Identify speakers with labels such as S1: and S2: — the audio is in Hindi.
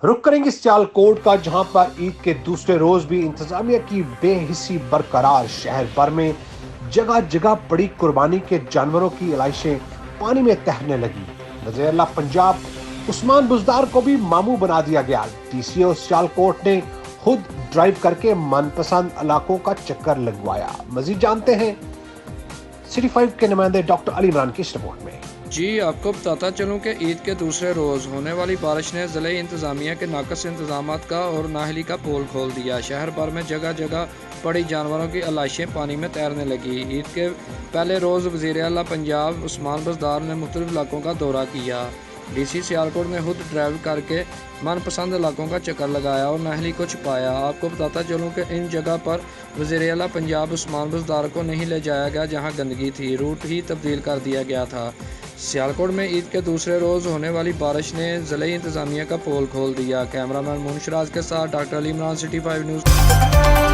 S1: रुक करेंगे सियालकोट का, जहां पर ईद के दूसरे रोज भी इंतजामिया की बेहिसी बरकरार। शहर भर में जगह जगह बड़ी कुर्बानी के जानवरों की लाशें पानी में तैरने लगी। वज़ीर-ए-आला पंजाब उस्मान बुज़दार को भी मामू बना दिया गया। डीसीओ सियालकोट ने खुद ड्राइव करके मनपसंद इलाकों का चक्कर लगवाया। मजीद जानते हैं सिटी 5 के नुमाइंदे डॉक्टर अली इमरान की इस रिपोर्ट में।
S2: जी, आपको बताता चलूं कि ईद के दूसरे रोज़ होने वाली बारिश ने ज़िले इंतज़ामिया के नाकस इंतजामात का और नाहली का पोल खोल दिया। शहर भर में जगह जगह पड़ी जानवरों की लाशें पानी में तैरने लगी। ईद के पहले रोज़ वज़ीर-ए-आला पंजाब उस्मान बुज़दार ने मुख्तलिफ इलाकों का दौरा किया। डीसी सियालकोट ने खुद ड्राइव करके मनपसंद इलाकों का चक्कर लगाया और नाहली को छुपाया। आपको बताता चलूं कि इन जगह पर वज़ीर-ए-आला पंजाब उस्मान बुज़दार को नहीं ले जाया गया जहां गंदगी थी, रूट ही तब्दील कर दिया गया था। सियालकोट में ईद के दूसरे रोज़ होने वाली बारिश ने ज़िले इंतज़ामिया का पोल खोल दिया। कैमरामैन मुनशराज के साथ doctor Ali Imran, city 5 news.